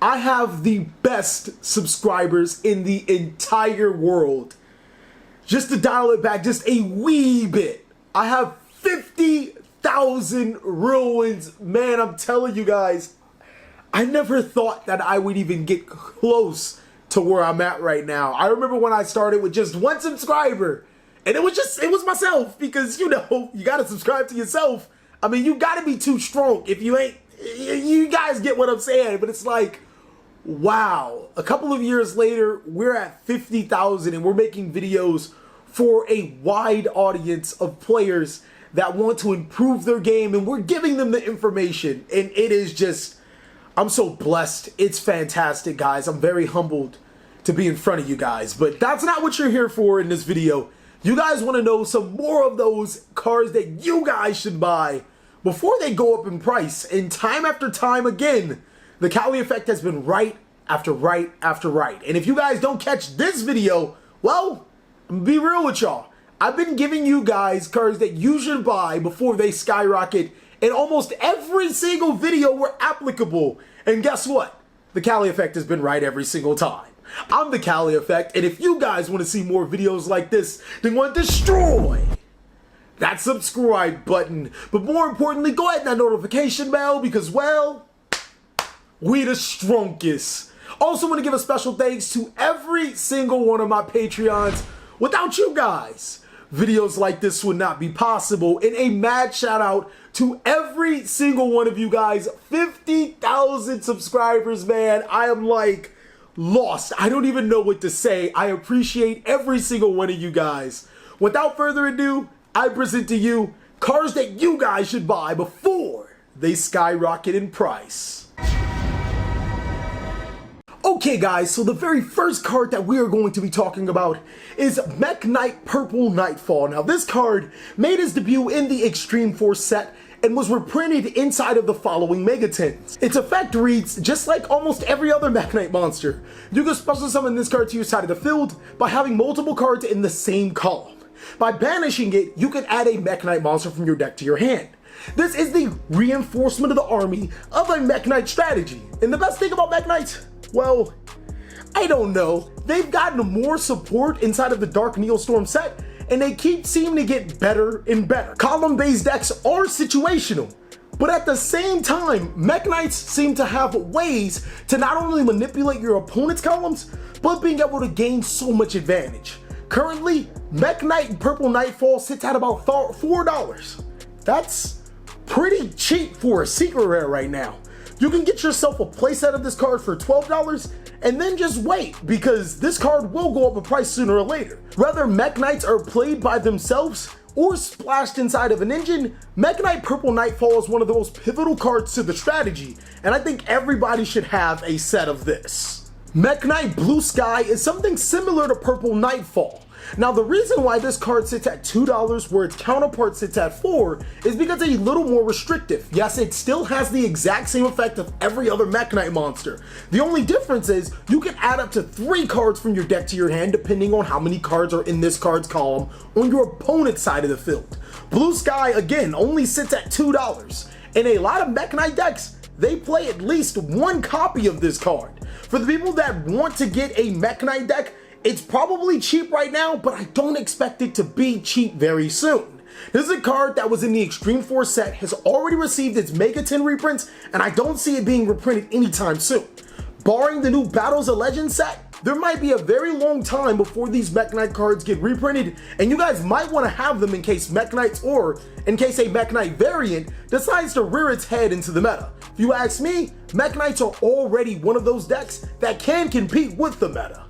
I have the best subscribers in the entire world. Just to dial it back just a wee bit, I have 50,000 real wins. Man, I'm telling you guys, I never thought that I would even get close to where I'm at right now. I remember when I started with just 1 subscriber, and it was myself, because, you know, you gotta subscribe to yourself. I mean, you gotta be too strong. If you ain't, you guys get what I'm saying, but it's like, wow. A couple of years later, we're at 50,000 and we're making videos for a wide audience of players that want to improve their game, and we're giving them the information, and it is just, I'm so blessed. It's fantastic, guys. I'm very humbled to be in front of you guys, but that's not what you're here for in this video. You guys want to know some more of those cards that you guys should buy before they go up in price, and time after time again, the TheCaliEffect has been right after right after right. And if you guys don't catch this video, well, I'm gonna be real with y'all. I've been giving you guys cards that you should buy before they skyrocket in almost every single video where applicable. And guess what? The TheCaliEffect has been right every single time. I'm the TheCaliEffect, and if you guys want to see more videos like this, then want to destroy that subscribe button. But more importantly, go ahead and that notification bell, because, well, we the strongest. Also want to give a special thanks to every single one of my Patreons. Without you guys, videos like this would not be possible. And a mad shout out to every single one of you guys. 50,000 subscribers, man. I am like lost. I don't even know what to say. I appreciate every single one of you guys. Without further ado, I present to you cards that you guys should buy before they skyrocket in price. Okay guys, so the very first card that we are going to be talking about is Mech Knight Purple Nightfall. Now this card made its debut in the Extreme Force set and was reprinted inside of the following Megatins. Its effect reads just like almost every other Mech Knight monster. You can special summon this card to your side of the field by having multiple cards in the same column. By banishing it, you can add a Mech Knight monster from your deck to your hand. This is the reinforcement of the army of a Mech Knight strategy. And the best thing about Mech Knights, well, I don't know. They've gotten more support inside of the Dark Neostorm set, and they keep seeming to get better and better. Column-based decks are situational, but at the same time, Mech Knights seem to have ways to not only manipulate your opponent's columns, but being able to gain so much advantage. Currently, Mech Knight Purple Nightfall sits at about $4. That's pretty cheap for a secret rare right now. You can get yourself a playset of this card for $12 and then just wait, because this card will go up in price sooner or later. Whether Mech Knights are played by themselves or splashed inside of an engine, Mech Knight Purple Nightfall is one of the most pivotal cards to the strategy, and I think everybody should have a set of this. Mech Knight Blue Sky is something similar to Purple Nightfall. Now the reason why this card sits at $2 where its counterpart sits at $4 is because it's a little more restrictive. Yes, it still has the exact same effect of every other Mech Knight monster. The only difference is you can add up to 3 cards from your deck to your hand depending on how many cards are in this card's column on your opponent's side of the field. Blue Sky, again, only sits at $2. In a lot of Mech Knight decks, they play at least 1 copy of this card. For the people that want to get a Mech Knight deck, it's probably cheap right now, but I don't expect it to be cheap very soon. This is a card that was in the Extreme Force set, has already received its Megatin reprints, and I don't see it being reprinted anytime soon. Barring the new Battles of Legends set, there might be a very long time before these Mech Knight cards get reprinted, and you guys might want to have them in case Mech Knights, or in case a Mech Knight variant decides to rear its head into the meta. If you ask me, Mech Knights are already one of those decks that can compete with the meta.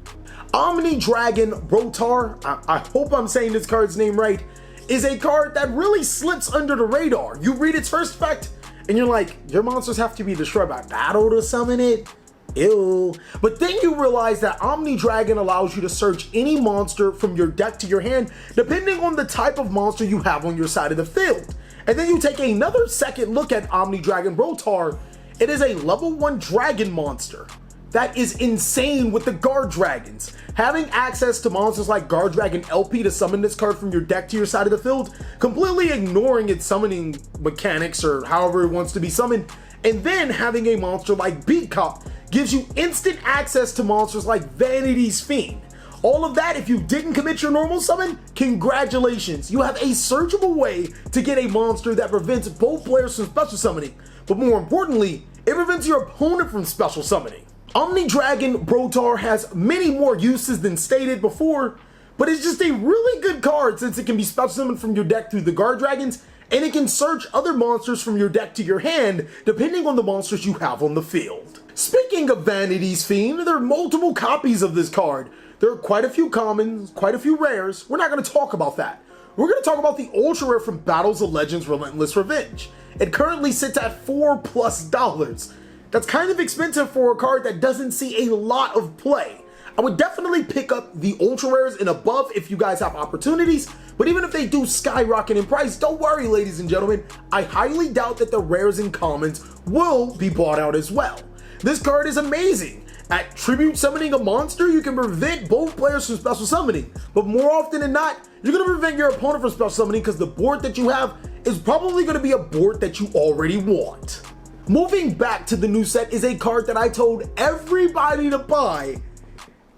Omni Dragon Rotar, I hope I'm saying this card's name right, is a card that really slips under the radar. You read its first effect, and you're like, your monsters have to be destroyed by battle to summon it? Ew. But then you realize that Omni Dragon allows you to search any monster from your deck to your hand, depending on the type of monster you have on your side of the field. And then you take another second look at Omni Dragon Rotar. It is a level 1 dragon monster. That is insane with the Guard Dragons. Having access to monsters like Guard Dragon LP to summon this card from your deck to your side of the field, completely ignoring its summoning mechanics or however it wants to be summoned, and then having a monster like Beat Cop gives you instant access to monsters like Vanity's Fiend. All of that, if you didn't commit your normal summon, congratulations. You have a searchable way to get a monster that prevents both players from special summoning, but more importantly, it prevents your opponent from special summoning. Omni Dragon Brotar has many more uses than stated before, but it's just a really good card since it can be special summoned from your deck through the Guard Dragons, and it can search other monsters from your deck to your hand depending on the monsters you have on the field. Speaking of Vanity's Fiend, there are multiple copies of this card. There are quite a few commons, quite a few rares. We're not going to talk about that. We're going to talk about the ultra rare from Battles of Legends Relentless Revenge. It currently sits at $4+. That's kind of expensive for a card that doesn't see a lot of play. I would definitely pick up the ultra rares and above if you guys have opportunities, but even if they do skyrocket in price, don't worry ladies and gentlemen, I highly doubt that the rares and commons will be bought out as well. This card is amazing. At tribute summoning a monster, you can prevent both players from special summoning, but more often than not, you're going to prevent your opponent from special summoning because the board that you have is probably going to be a board that you already want. Moving back to the new set is a card that I told everybody to buy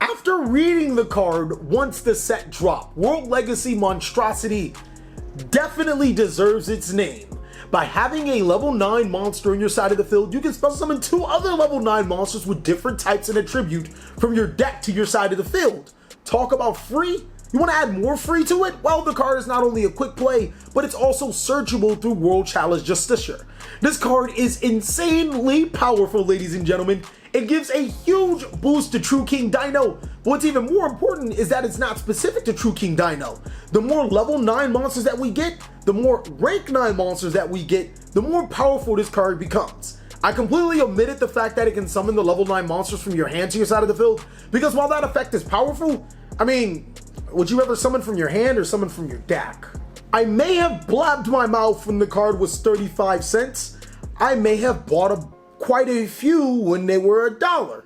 after reading the card once the set dropped. World Legacy Monstrosity definitely deserves its name. By having a level 9 monster on your side of the field, you can special summon 2 other level 9 monsters with different types and attribute from your deck to your side of the field. Talk about free? You want to add more free to it? Well, the card is not only a quick play, but it's also searchable through World Challenge Justiciar. This card is insanely powerful, ladies and gentlemen. It gives a huge boost to True King Dino, but what's even more important is that it's not specific to True King Dino. The more level 9 monsters that we get, the more rank 9 monsters that we get, the more powerful this card becomes. I completely omitted the fact that it can summon the level 9 monsters from your hand to your side of the field, because while that effect is powerful, I mean, would you ever summon from your hand or summon from your deck? I may have blabbed my mouth when the card was 35 cents. I may have bought quite a few when they were $1.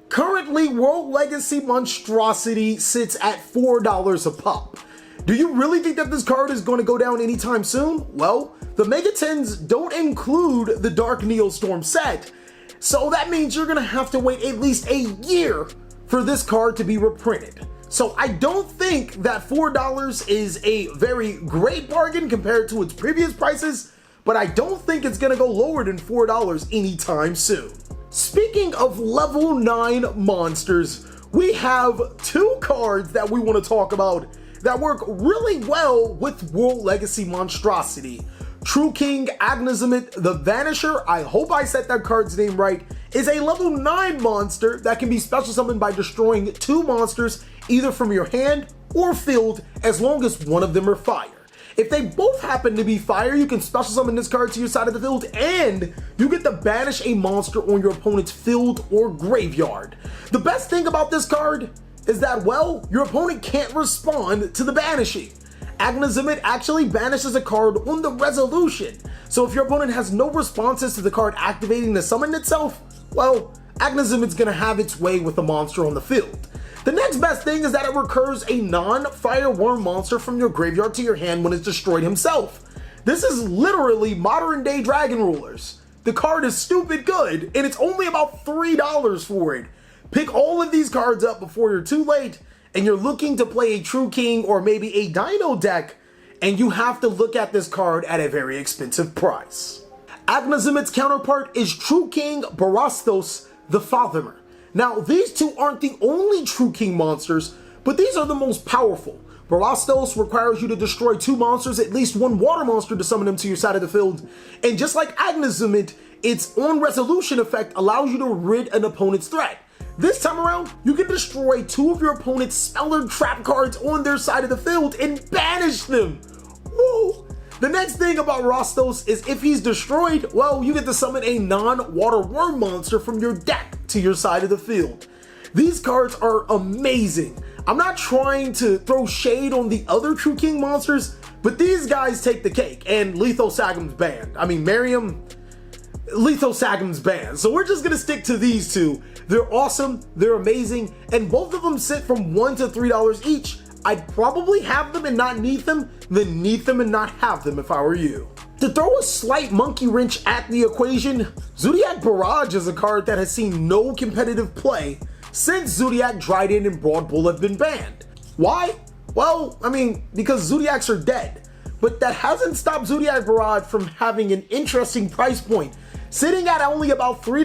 Currently, World Legacy Monstrosity sits at $4 a pop. Do you really think that this card is going to go down anytime soon? Well, the Mega 10s don't include the Dark Neostorm set, so that means you're going to have to wait at least a year for this card to be reprinted. So I don't think that $4 is a very great bargain compared to its previous prices, but I don't think it's going to go lower than $4 anytime soon. Speaking of level 9 monsters, we have 2 cards that we want to talk about that work really well with World Legacy Monstrosity. True King Agnizamit the Vanisher, I hope I said that card's name right, is a level 9 monster that can be special summoned by destroying 2 monsters either from your hand or field as long as one of them are fire. If they both happen to be fire, you can special summon this card to your side of the field and you get to banish a monster on your opponent's field or graveyard. The best thing about this card is that, well, your opponent can't respond to the banishing. Agnizamit actually banishes a card on the resolution, so if your opponent has no responses to the card activating the summon itself, well, Agnizamit's gonna have its way with the monster on the field. The next best thing is that it recurs a non-fire worm monster from your graveyard to your hand when it's destroyed himself. This is literally modern day Dragon Rulers. The card is stupid good, and it's only about $3 for it. Pick all of these cards up before you're too late, and you're looking to play a True King or maybe a Dino deck, and you have to look at this card at a very expensive price. Agnizamit's counterpart is True King Boris the Fathomer. Now, these 2 aren't the only True King monsters, but these are the most powerful. Boris requires you to destroy 2 monsters, at least 1 water monster to summon them to your side of the field, and just like Agnizamit, its on resolution effect allows you to rid an opponent's threat. This time around, you can destroy 2 of your opponent's spell trap cards on their side of the field and banish them. Whoa! The next thing about Rostos is if he's destroyed, well, you get to summon a non-water worm monster from your deck to your side of the field. These cards are amazing. I'm not trying to throw shade on the other True King monsters, but these guys take the cake, and Lethal Sagam's banned. I mean, Miriam, Lethal Sagam's banned. So we're just gonna stick to these 2. They're awesome, they're amazing, and both of them sit from $1 to $3 each. I'd probably have them and not need them than need them and not have them if I were you. To throw a slight monkey wrench at the equation, Zodiac Barrage is a card that has seen no competitive play since Zodiac Dryden and Broad Bull have been banned. Why? Well, I mean, because Zodiacs are dead, but that hasn't stopped Zodiac Barrage from having an interesting price point, sitting at only about $3.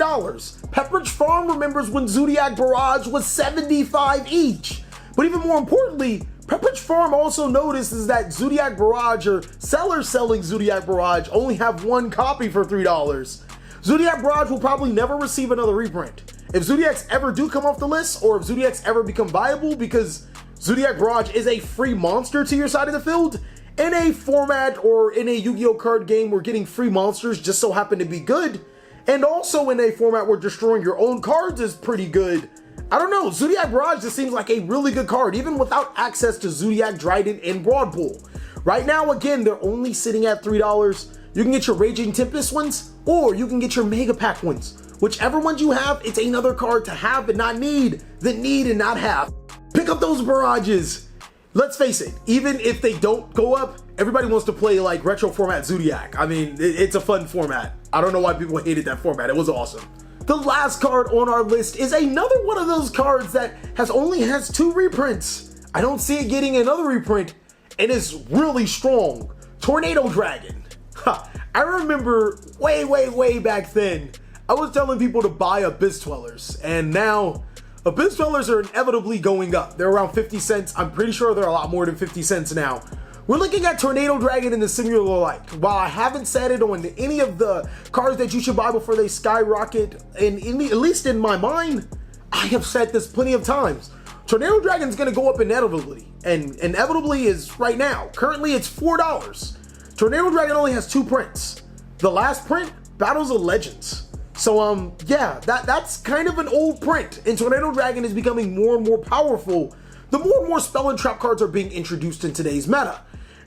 Pepperidge Farm remembers when Zodiac Barrage was $75 each, but even more importantly, Pepperidge Farm also notices that Zodiac Barrage, or sellers selling Zodiac Barrage, only have one copy for $3. Zodiac Barrage will probably never receive another reprint. If Zodiacs ever do come off the list, or if Zodiacs ever become viable, because Zodiac Barrage is a free monster to your side of the field, in a format or in a Yu-Gi-Oh card game where getting free monsters just so happen to be good, and also in a format where destroying your own cards is pretty good, I don't know, Zodiac Barrage just seems like a really good card, even without access to Zodiac Dryden and Broad Bull. Right now, again, they're only sitting at $3. You can get your Raging Tempest ones, or you can get your Mega Pack ones. Whichever ones you have, it's another card to have and not need, than need and not have. Pick up those Barrages. Let's face it, even if they don't go up, everybody wants to play like retro format Zodiac. I mean, it's a fun format. I don't know why people hated that format, it was awesome. The last card on our list is another one of those cards that only has 2 reprints. I don't see it getting another reprint, and it's really strong. Tornado Dragon. I remember way back then, I was telling people to buy Abyss Dwellers, and now Abyss Dwellers are inevitably going up. They're around 50 cents. I'm pretty sure they're a lot more than 50 cents now. We're looking at Tornado Dragon in the Singular Light. While I haven't said it on any of the cards that you should buy before they skyrocket, at least in my mind, I have said this plenty of times. Tornado Dragon's gonna go up inevitably, and inevitably is right now. Currently it's $4. Tornado Dragon only has 2 prints. The last print, Battles of Legends. So yeah, that's kind of an old print, and Tornado Dragon is becoming more and more powerful the more and more spell and trap cards are being introduced in today's meta.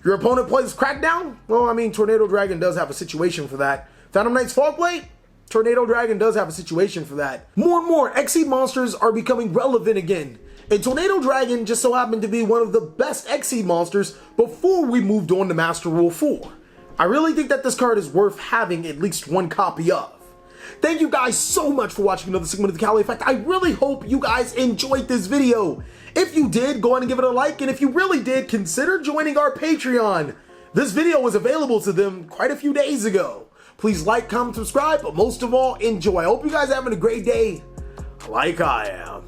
Your opponent plays Crackdown? Well, I mean, Tornado Dragon does have a situation for that. Phantom Knight's Fogblade? Tornado Dragon does have a situation for that. More and more Xyz monsters are becoming relevant again, and Tornado Dragon just so happened to be one of the best Xyz monsters before we moved on to Master Rule 4. I really think that this card is worth having at least 1 copy of. Thank you guys so much for watching another segment of the TheCaliEffect. I really hope you guys enjoyed this video. If you did, go ahead and give it a like, and if you really did, consider joining our Patreon. This video was available to them quite a few days ago. Please like, comment, subscribe, but most of all, enjoy. I hope you guys are having a great day, like I am.